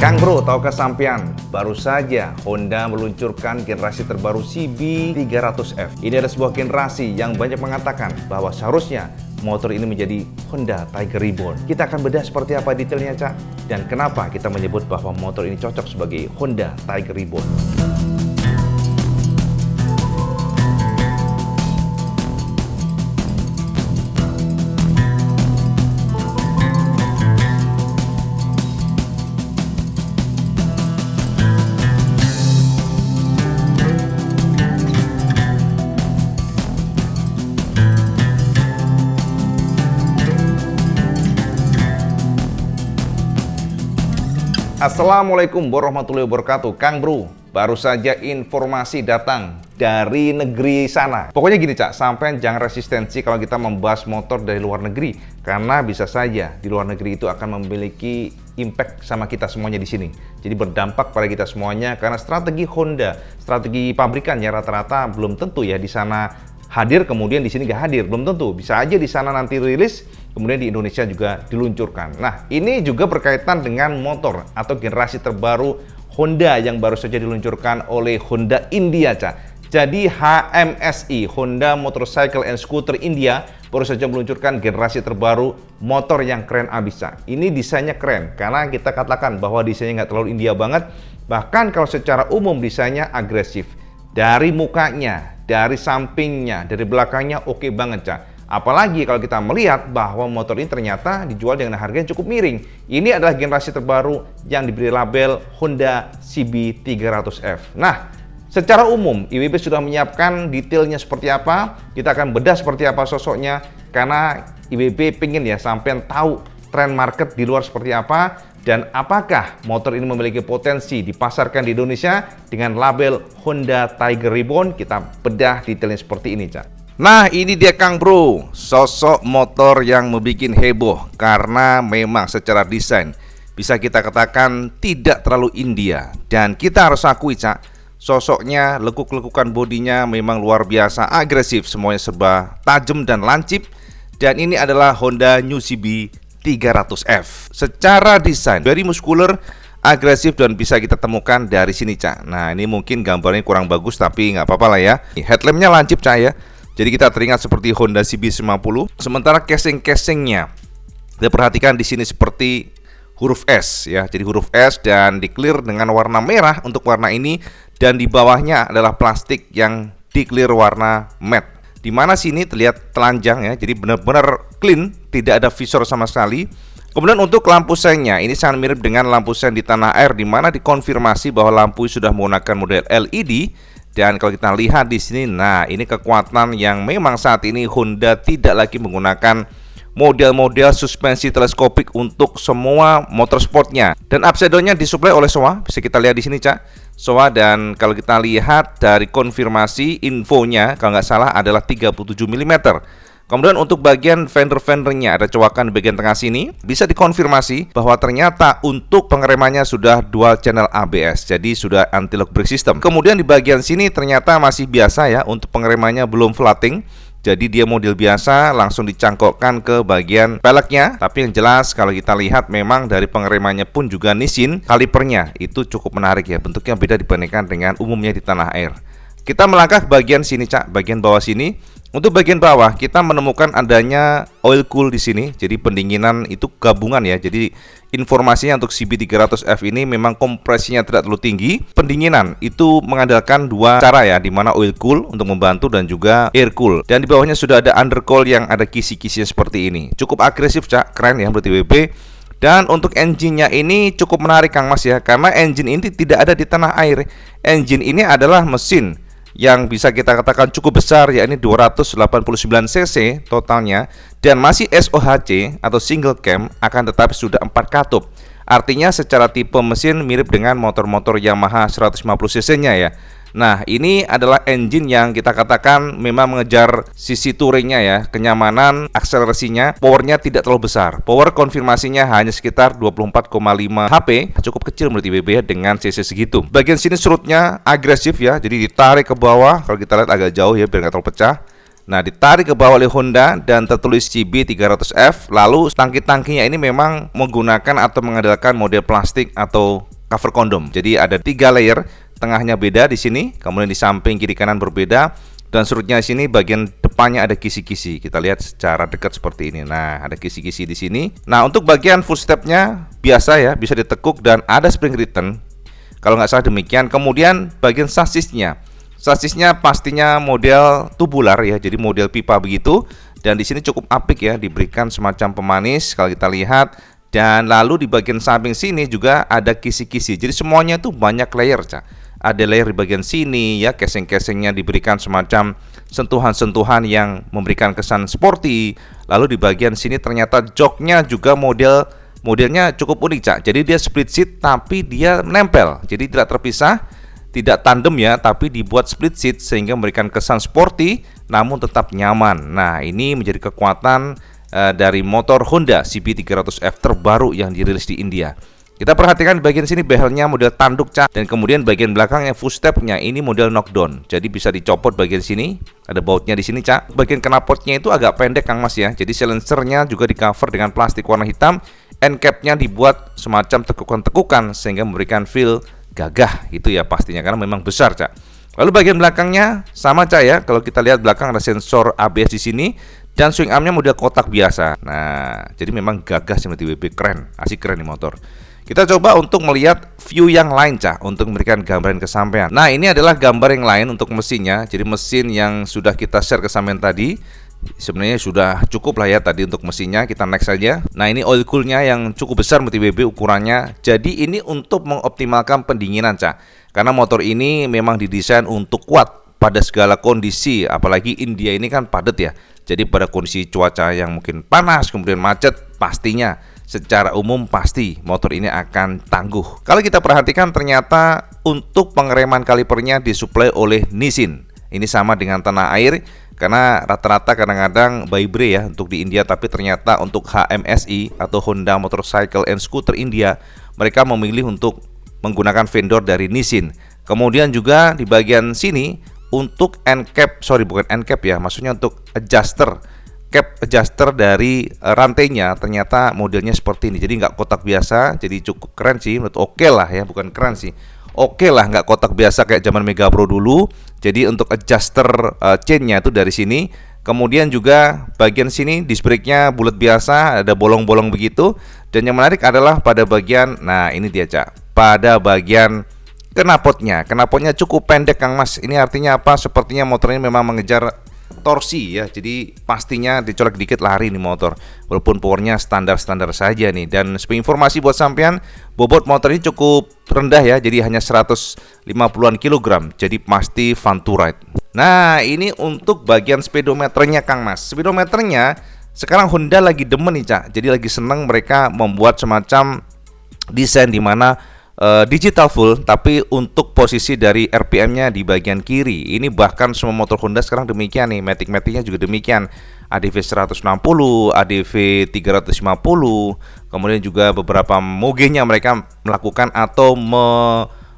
Kang Bro, tahukah sampean? Baru saja Honda meluncurkan generasi terbaru CB300F. Ini adalah sebuah generasi yang banyak mengatakan bahwa seharusnya motor ini menjadi Honda Tiger Reborn. Kita akan bedah seperti apa detailnya, Cak, dan kenapa kita menyebut bahwa motor ini cocok sebagai Honda Tiger Reborn. Assalamualaikum warahmatullahi wabarakatuh. Kang Bro, baru saja informasi datang dari negeri sana. Pokoknya gini, Cak, sampai jangan resistensi kalau kita membahas motor dari luar negeri, karena bisa saja di luar negeri itu akan memiliki impact sama kita semuanya di sini. Jadi berdampak pada kita semuanya, karena strategi Honda, strategi pabrikannya rata-rata belum tentu ya di sana hadir, kemudian di sini nggak hadir, belum tentu. Bisa aja di sana nanti rilis, kemudian di Indonesia juga diluncurkan. Nah, ini juga berkaitan dengan motor atau generasi terbaru Honda yang baru saja diluncurkan oleh Honda India, Cak. Jadi HMSI, Honda Motorcycle and Scooter India, baru saja meluncurkan generasi terbaru motor yang keren abis, Cak. Ini desainnya keren, karena kita katakan bahwa desainnya nggak terlalu India banget. Bahkan kalau secara umum desainnya agresif. Dari mukanya, dari sampingnya, dari belakangnya oke banget, Cak. Apalagi kalau kita melihat bahwa motor ini ternyata dijual dengan harga yang cukup miring. Ini adalah generasi terbaru yang diberi label Honda CB300F. Nah, secara umum IWB sudah menyiapkan detailnya seperti apa. Kita akan bedah seperti apa sosoknya, karena IWB pengen ya sampean tahu tren market di luar seperti apa, dan apakah motor ini memiliki potensi dipasarkan di Indonesia dengan label Honda Tiger Reborn. Kita bedah detailnya seperti ini, Cak. Nah, ini dia Kang Bro, sosok motor yang membuat heboh karena memang secara desain bisa kita katakan tidak terlalu India. Dan kita harus akui, Cak, sosoknya, lekuk-lekukan bodinya memang luar biasa agresif, semuanya serba tajam dan lancip. Dan ini adalah Honda New CB300F. Secara desain very muscular, agresif, dan bisa kita temukan dari sini, Cak. Nah, ini mungkin gambarnya kurang bagus, tapi nggak apa-apa lah ya. Headlampnya lancip, Cak, ya. Jadi kita teringat seperti Honda CB50. Sementara casing-casingnya, kita perhatikan di sini seperti huruf S ya. Jadi huruf S dan di clear dengan warna merah untuk warna ini, dan di bawahnya adalah plastik yang di clear warna matte. Di mana sini terlihat telanjang ya. Jadi benar-benar clean, tidak ada visor sama sekali. Kemudian untuk lampu sengnya, ini sangat mirip dengan lampu seng di tanah air, di mana dikonfirmasi bahwa lampu sudah menggunakan model LED. Dan kalau kita lihat di sini, nah ini kekuatan yang memang saat ini Honda tidak lagi menggunakan model-model suspensi teleskopik untuk semua motorsportnya. Dan upside-nya disuplai oleh Showa, bisa kita lihat di sini, Cak. Showa, dan kalau kita lihat dari konfirmasi infonya, kalau nggak salah adalah 37 mm. Kemudian untuk bagian fender-fendernya ada cowakan di bagian tengah sini. Bisa dikonfirmasi bahwa ternyata untuk pengeremannya sudah dual channel ABS, jadi sudah anti-lock brake system. Kemudian di bagian sini ternyata masih biasa ya, untuk pengeremannya belum flatting. Jadi dia model biasa, langsung dicangkokkan ke bagian peleknya. Tapi yang jelas kalau kita lihat memang dari pengeremannya pun juga Nissin. Kalipernya itu cukup menarik ya, bentuknya beda dibandingkan dengan umumnya di tanah air. Kita melangkah ke bagian sini, Cak, bagian bawah sini. Untuk bagian bawah kita menemukan adanya oil cool di sini. Jadi pendinginan itu gabungan ya. Jadi informasinya untuk CB300F ini memang kompresinya tidak terlalu tinggi. Pendinginan itu mengandalkan dua cara ya, di mana oil cool untuk membantu dan juga air cool. Dan di bawahnya sudah ada undercoil yang ada kisi-kisinya seperti ini. Cukup agresif, Cak, keren ya berarti WB. Dan untuk engine-nya ini cukup menarik, Kang Mas ya, karena engine ini tidak ada di tanah air. Engine ini adalah mesin yang bisa kita katakan cukup besar, yakni 289 cc totalnya, dan masih SOHC atau single cam, akan tetapi sudah 4 katup. Artinya secara tipe mesin mirip dengan motor-motor Yamaha 150 cc nya ya. Nah, ini adalah engine yang kita katakan memang mengejar sisi touringnya ya, kenyamanan, akselerasinya, powernya tidak terlalu besar. Power konfirmasinya hanya sekitar 24,5 HP, cukup kecil menurut IBB ya dengan cc segitu. Bagian sini surutnya agresif ya, jadi ditarik ke bawah, kalau kita lihat agak jauh ya biar nggak terlalu pecah. Nah, ditarik ke bawah oleh Honda dan tertulis CB300F. Lalu tangki-tangkinya ini memang menggunakan atau mengandalkan model plastik atau cover kondom. Jadi ada 3 layer, tengahnya beda di sini, kemudian di samping kiri kanan berbeda, dan surutnya di sini bagian depannya ada kisi-kisi. Kita lihat secara dekat seperti ini. Nah, ada kisi-kisi di sini. Nah, untuk bagian footstepnya biasa ya, bisa ditekuk dan ada spring return. Kalau nggak salah demikian. Kemudian bagian sasisnya pastinya model tubular ya, jadi model pipa begitu. Dan di sini cukup apik ya, diberikan semacam pemanis kalau kita lihat. Dan lalu di bagian samping sini juga ada kisi-kisi. Jadi semuanya tuh banyak layer, Cak. Ada layer di bagian sini ya, casing-casingnya diberikan semacam sentuhan-sentuhan yang memberikan kesan sporty. Lalu di bagian sini ternyata joknya juga modelnya cukup unik, Cak. Jadi dia split seat tapi dia menempel. Jadi tidak terpisah. Tidak tandem ya, tapi dibuat split seat sehingga memberikan kesan sporty namun tetap nyaman. Nah, ini menjadi kekuatan dari motor Honda CB300F terbaru yang dirilis di India. Kita perhatikan di bagian sini behelnya model tanduk, Cak, dan kemudian bagian belakangnya footstepnya ini model knockdown. Jadi bisa dicopot bagian sini, ada bautnya di sini, Cak. Bagian knalpotnya itu agak pendek, Kang Mas ya. Jadi silencernya juga di cover dengan plastik warna hitam. End capnya dibuat semacam tekukan-tekukan sehingga memberikan feel gagah gitu ya pastinya, karena memang besar, Cak. Lalu bagian belakangnya sama, Cak ya. Kalau kita lihat belakang ada sensor ABS di sini dan swing armnya model kotak biasa. Nah, jadi memang gagah sih WB, keren, asik keren nih motor. Kita coba untuk melihat view yang lain, Cak, untuk memberikan gambaran kesampaian. Nah, ini adalah gambar yang lain untuk mesinnya. Jadi mesin yang sudah kita share kesampaian tadi sebenarnya sudah cukup lah ya tadi untuk mesinnya. Kita next saja. Nah, ini oil coolnya yang cukup besar WB ukurannya. Jadi ini untuk mengoptimalkan pendinginan, Cak. Karena motor ini memang didesain untuk kuat pada segala kondisi. Apalagi India ini kan padat ya. Jadi pada kondisi cuaca yang mungkin panas kemudian macet, pastinya secara umum pasti motor ini akan tangguh. Kalau kita perhatikan ternyata untuk pengereman kalipernya disuplai oleh Nissin. Ini sama dengan tanah air. Karena rata-rata kadang-kadang Vibra ya untuk di India, tapi ternyata untuk HMSI atau Honda Motorcycle and Scooter India, mereka memilih untuk menggunakan vendor dari Nissin. Kemudian juga di bagian sini untuk end cap, bukan end cap ya, maksudnya untuk cap adjuster dari rantainya ternyata modelnya seperti ini. Jadi nggak kotak biasa, jadi cukup keren sih, menurut oke lah ya, bukan keren sih. Oke lah, nggak kotak biasa kayak zaman Mega Pro dulu. Jadi untuk adjuster chainnya itu dari sini. Kemudian juga bagian sini disc brake-nya bulat biasa, ada bolong-bolong begitu. Dan yang menarik adalah pada bagian, nah ini dia, Cak, pada bagian knalpotnya cukup pendek, Kang Mas. Ini artinya apa? Sepertinya motor ini memang mengejar torsi ya, jadi pastinya dicolek dikit lari nih motor, walaupun powernya standar-standar saja nih. Dan sebagai informasi buat sampean, bobot motor ini cukup rendah ya, jadi hanya 150-an kilogram, jadi pasti fun to ride. Nah, ini untuk bagian speedometernya, Kang Mas. Speedometernya sekarang Honda lagi demen nih, Cak, jadi lagi seneng mereka membuat semacam desain di mana digital full, tapi untuk posisi dari RPM-nya di bagian kiri. Ini bahkan semua motor Honda sekarang demikian nih, Matic-Matic-nya juga demikian. ADV 160, ADV 350, kemudian juga beberapa Moge-nya mereka melakukan atau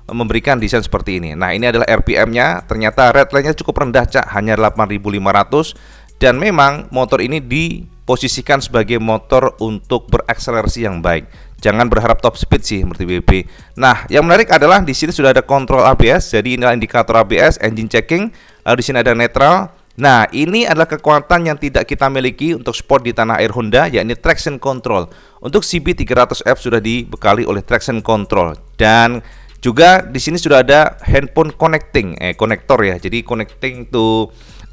memberikan desain seperti ini. Nah, ini adalah RPM-nya, ternyata redline-nya cukup rendah, Cak, hanya 8.500. Dan memang motor ini diposisikan sebagai motor untuk berakselerasi yang baik. Jangan berharap top speed sih menurut BP. Nah, yang menarik adalah di sini sudah ada kontrol ABS. Jadi inilah indikator ABS, engine checking. Lalu di sini ada neutral. Nah, ini adalah kekuatan yang tidak kita miliki untuk sport di tanah air Honda, yakni traction control. Untuk CB300F sudah dibekali oleh traction control. Dan juga di sini sudah ada handphone konektor ya. Jadi connecting to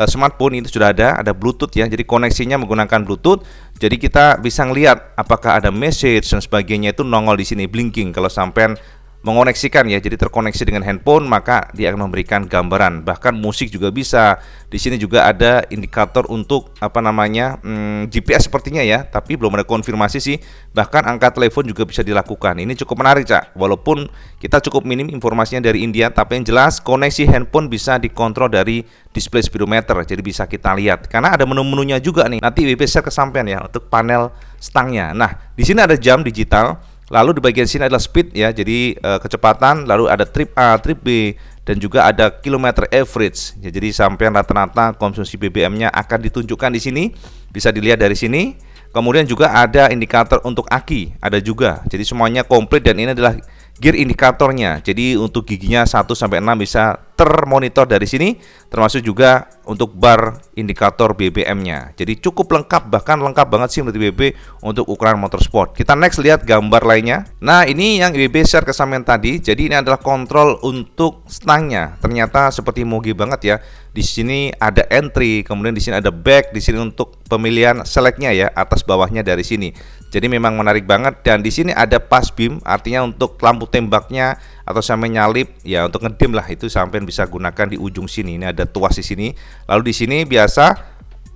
smartphone itu sudah ada Bluetooth ya. Jadi koneksinya menggunakan Bluetooth. Jadi kita bisa ngelihat apakah ada message dan sebagainya itu nongol di sini blinking kalau sampean mengoneksikan ya, jadi terkoneksi dengan handphone, maka dia akan memberikan gambaran. Bahkan musik juga bisa. Di sini juga ada indikator untuk GPS sepertinya ya, tapi belum ada konfirmasi sih. Bahkan angka telepon juga bisa dilakukan. Ini cukup menarik, Cak. Walaupun kita cukup minim informasinya dari India, tapi yang jelas koneksi handphone bisa dikontrol dari display speedometer. Jadi bisa kita lihat. Karena ada menu-menunya juga nih. Nanti WP share ke sampean ya untuk panel stangnya. Nah, di sini ada jam digital. Lalu di bagian sini adalah speed ya, jadi kecepatan, lalu ada trip A, trip B, dan juga ada kilometer average. Ya, jadi sampai rata-rata konsumsi BBM-nya akan ditunjukkan di sini, bisa dilihat dari sini. Kemudian juga ada indikator untuk aki, ada juga. Jadi semuanya komplit dan ini adalah gear indikatornya. Jadi untuk giginya 1 sampai 6 bisa termonitor dari sini, termasuk juga untuk bar indikator BBM-nya. Jadi cukup lengkap, bahkan lengkap banget sih menurut IWB untuk ukuran motorsport. Kita next lihat gambar lainnya. Nah, ini yang IWB share ke sampean tadi. Jadi ini adalah kontrol untuk stangnya. Ternyata seperti Mogi banget ya. Di sini ada entry, kemudian di sini ada back, di sini untuk pemilihan selectnya ya, atas bawahnya dari sini. Jadi memang menarik banget, dan di sini ada pass beam, artinya untuk lampu tembaknya atau sampai nyalip ya, untuk ngedim lah, itu sampai bisa gunakan di ujung sini. Ini ada tuas di sini. Lalu di sini biasa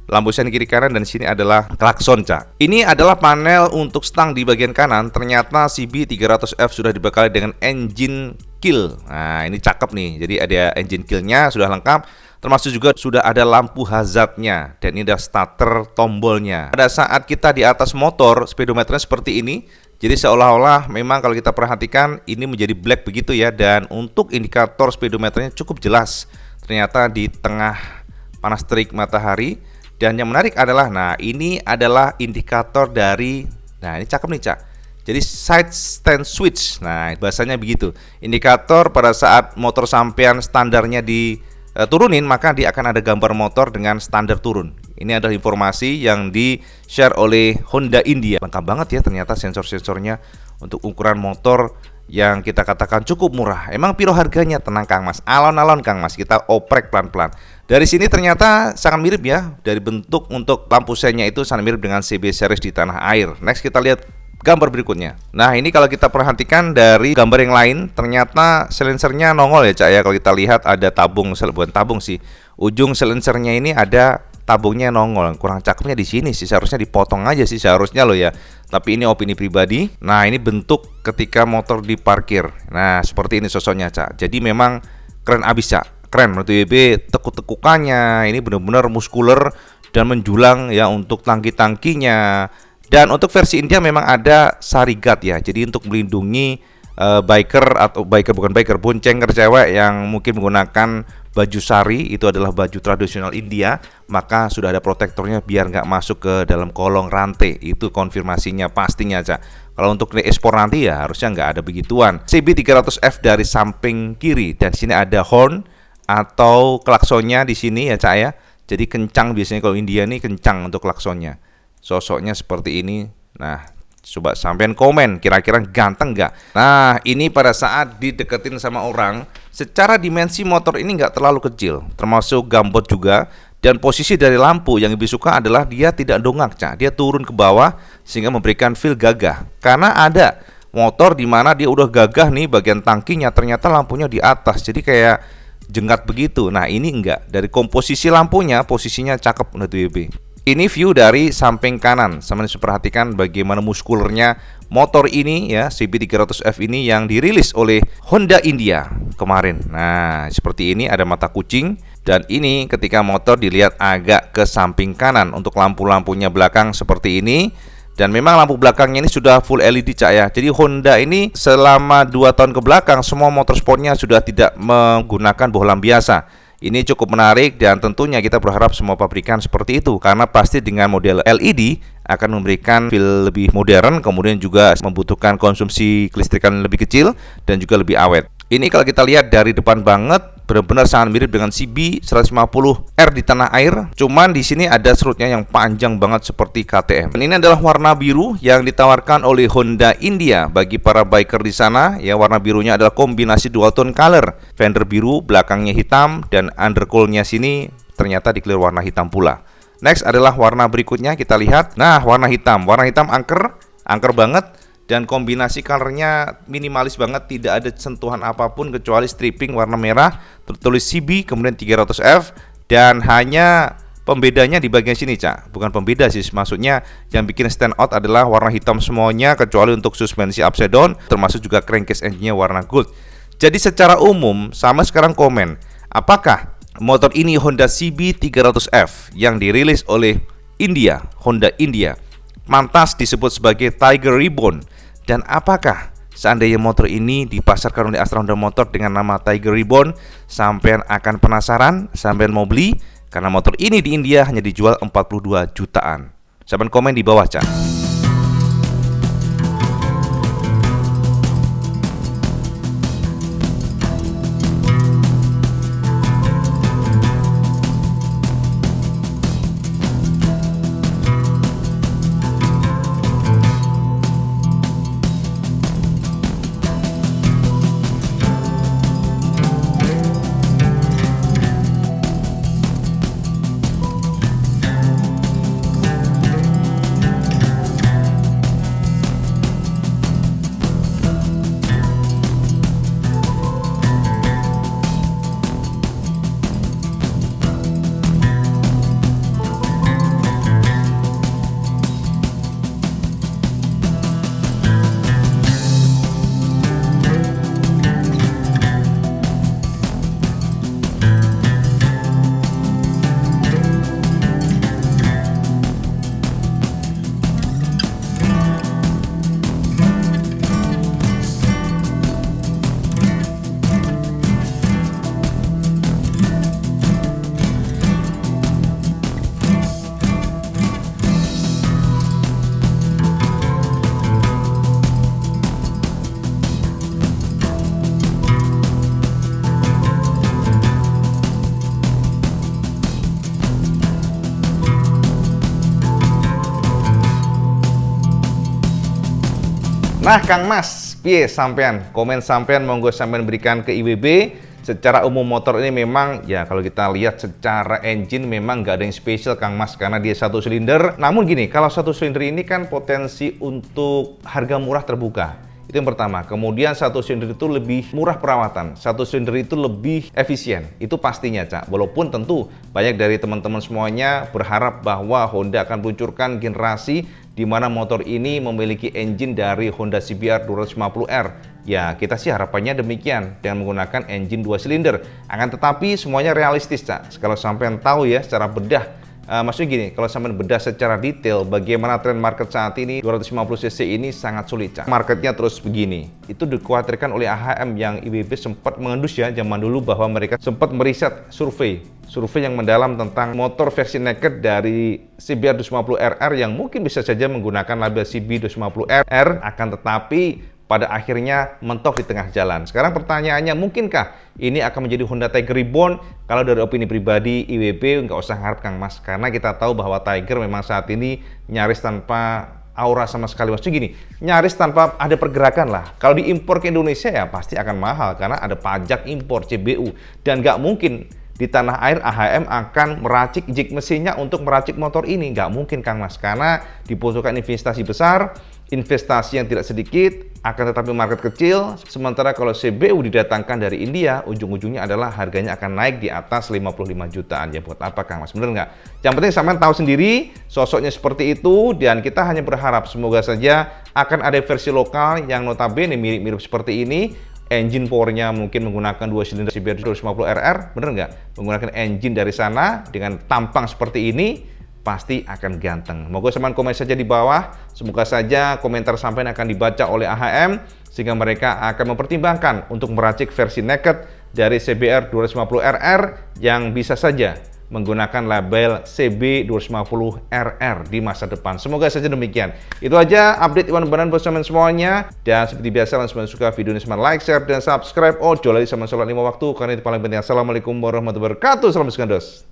lampu sen kiri kanan, dan di sini adalah klakson, Cak. Ini adalah panel untuk stang di bagian kanan. Ternyata CB300F sudah dibekali dengan engine kill. Nah, ini cakep nih. Jadi ada engine kill-nya sudah lengkap. Termasuk juga sudah ada lampu hazardnya, dan ini ada starter tombolnya. Pada saat kita di atas motor, speedometernya seperti ini. Jadi seolah-olah memang kalau kita perhatikan ini menjadi black begitu ya. Dan untuk indikator speedometernya cukup jelas. Ternyata di tengah panas terik matahari. Dan yang menarik adalah, nah ini adalah indikator dari, nah ini cakep nih, Cak. Jadi side stand switch. Nah bahasanya begitu. Indikator pada saat motor sampean standarnya turunin, maka dia akan ada gambar motor dengan standar turun. Ini adalah informasi yang di-share oleh Honda India. Lengkap banget ya ternyata sensor-sensornya untuk ukuran motor yang kita katakan cukup murah. Emang piro harganya? Tenang Kang Mas, alon-alon Kang Mas, kita oprek pelan-pelan. Dari sini ternyata sangat mirip ya. Dari bentuk untuk lampu sennya itu sangat mirip dengan CB series di tanah air. Next kita lihat gambar berikutnya. Nah ini kalau kita perhatikan dari gambar yang lain, ternyata silencernya nongol ya, Cak ya. Kalau kita lihat ada tabung, bukan tabung sih, ujung silencernya ini ada tabungnya nongol. Kurang cakepnya di sini sih, seharusnya dipotong aja sih seharusnya loh ya. Tapi ini opini pribadi. Nah ini bentuk ketika motor diparkir. Nah seperti ini sosoknya, Cak. Jadi memang keren abis, Cak. Keren menurut WB, tekuk-tekukannya ini benar-benar muskuler dan menjulang ya untuk tangki-tangkinya. Dan untuk versi India memang ada sarigat ya. Jadi untuk melindungi boncengker cewek yang mungkin menggunakan baju sari, itu adalah baju tradisional India, maka sudah ada protektornya biar nggak masuk ke dalam kolong rantai. Itu konfirmasinya pastinya, Cak. Kalau untuk ekspor nanti ya harusnya nggak ada begituan. CB300F dari samping kiri, dan sini ada horn atau klaksonnya di sini ya, Cak ya. Jadi kencang, biasanya kalau India nih kencang untuk klaksonnya. Sosoknya seperti ini. Nah, coba sampean komen kira-kira ganteng nggak? Nah, ini pada saat dideketin sama orang, secara dimensi motor ini nggak terlalu kecil, termasuk gambot juga. Dan posisi dari lampu yang lebih suka adalah dia tidak dongak, Cak. Dia turun ke bawah sehingga memberikan feel gagah. Karena ada motor di mana dia udah gagah nih bagian tangkinya, ternyata lampunya di atas, jadi kayak jenggat begitu. Nah, ini enggak. Dari komposisi lampunya, posisinya cakep menurut WB. Ini view dari samping kanan. Sama perhatikan bagaimana muskulernya motor ini ya, CB300F ini yang dirilis oleh Honda India kemarin. Nah, seperti ini ada mata kucing, dan ini ketika motor dilihat agak ke samping kanan. Untuk lampu-lampunya belakang seperti ini. Dan memang lampu belakangnya ini sudah full LED, Cak ya. Jadi Honda ini selama 2 tahun ke belakang semua motorsportnya sudah tidak menggunakan bohlam biasa. Ini cukup menarik, dan tentunya kita berharap semua pabrikan seperti itu, karena pasti dengan model LED akan memberikan feel lebih modern, kemudian juga membutuhkan konsumsi kelistrikan lebih kecil dan juga lebih awet. Ini kalau kita lihat dari depan banget, benar-benar sangat mirip dengan CB150R di tanah air. Cuman di sini ada serutnya yang panjang banget seperti KTM. Dan ini adalah warna biru yang ditawarkan oleh Honda India bagi para biker di sana. Ya, warna birunya adalah kombinasi dual tone color. Fender biru, belakangnya hitam, dan undercoolnya sini ternyata di-clear warna hitam pula. Next adalah warna berikutnya, kita lihat. Nah, warna hitam angker banget. dan kombinasi colornya minimalis banget, tidak ada sentuhan apapun kecuali striping warna merah tertulis CB kemudian 300F, dan hanya pembedanya di bagian sini, Cak. Bukan pembeda sih, maksudnya yang bikin stand out adalah warna hitam semuanya kecuali untuk suspensi upside down, termasuk juga crankcase engine-nya warna gold. Jadi secara umum, sama sekarang komen, apakah motor ini Honda CB 300F yang dirilis oleh Honda India, pantas disebut sebagai Tiger Reborn? Dan apakah seandainya motor ini dipasarkan oleh Astra Honda Motor dengan nama Tiger Reborn, sampean akan penasaran, sampean mau beli? Karena motor ini di India hanya dijual 42 jutaan. Sampean komen di bawah, Cak. Nah, Kang Mas, piye sampean? Komen sampean, monggo sampean berikan ke IWB. Secara umum motor ini memang, ya kalau kita lihat secara engine memang nggak ada yang spesial, Kang Mas, karena dia satu silinder. Namun gini, kalau satu silinder ini kan potensi untuk harga murah terbuka. Itu yang pertama. Kemudian satu silinder itu lebih murah perawatan, satu silinder itu lebih efisien. Itu pastinya, Cak. Walaupun tentu banyak dari teman-teman semuanya berharap bahwa Honda akan meluncurkan generasi di mana motor ini memiliki engine dari Honda CBR 250R. Ya, kita sih harapannya demikian dengan menggunakan engine 2 silinder. Akan tetapi semuanya realistis, Cak. Kalau sampean tahu ya secara bedah, maksudnya gini, kalau sampean bedah secara detail bagaimana tren market saat ini, 250cc ini sangat sulit, Cak. Marketnya terus begini. Itu dikhawatirkan oleh AHM yang IWB sempat mengendus ya zaman dulu bahwa mereka sempat meriset survei yang mendalam tentang motor versi naked dari CBR 250RR yang mungkin bisa saja menggunakan label CB 250RR, akan tetapi pada akhirnya mentok di tengah jalan. Sekarang pertanyaannya, mungkinkah ini akan menjadi Honda Tiger Reborn? Kalau dari opini pribadi IWB nggak usah ngarep, Kang Mas, karena kita tahu bahwa Tiger memang saat ini nyaris tanpa aura sama sekali. Maksudnya gini, nyaris tanpa ada pergerakan lah. Kalau diimpor ke Indonesia ya pasti akan mahal karena ada pajak impor CBU, dan nggak mungkin di tanah air AHM akan meracik jig mesinnya untuk meracik motor ini. Nggak mungkin, Kang Mas, karena dibutuhkan investasi besar, investasi yang tidak sedikit, akan tetapi market kecil. Sementara kalau CBU didatangkan dari India, ujung-ujungnya adalah harganya akan naik di atas 55 jutaan. Ya buat apa, Kang Mas? Bener nggak? Yang penting sampean tahu sendiri sosoknya seperti itu, dan kita hanya berharap semoga saja akan ada versi lokal yang notabene mirip-mirip seperti ini. Engine powernya mungkin menggunakan 2 silinder CBR 250RR, bener nggak? Menggunakan engine dari sana dengan tampang seperti ini, pasti akan ganteng. Moga sampean komen saja di bawah. Semoga saja komentar sampean akan dibaca oleh AHM sehingga mereka akan mempertimbangkan untuk meracik versi naked dari CBR 250RR yang bisa saja menggunakan label CB 250RR di masa depan. Semoga saja demikian. Itu aja update Iwan Banan buat teman semuanya. Dan seperti biasa, langsung suka video ini, like, share, dan subscribe. Ojo lagi sama sholat 5 waktu, karena itu paling penting. Assalamualaikum warahmatullahi wabarakatuh. Salam segandos.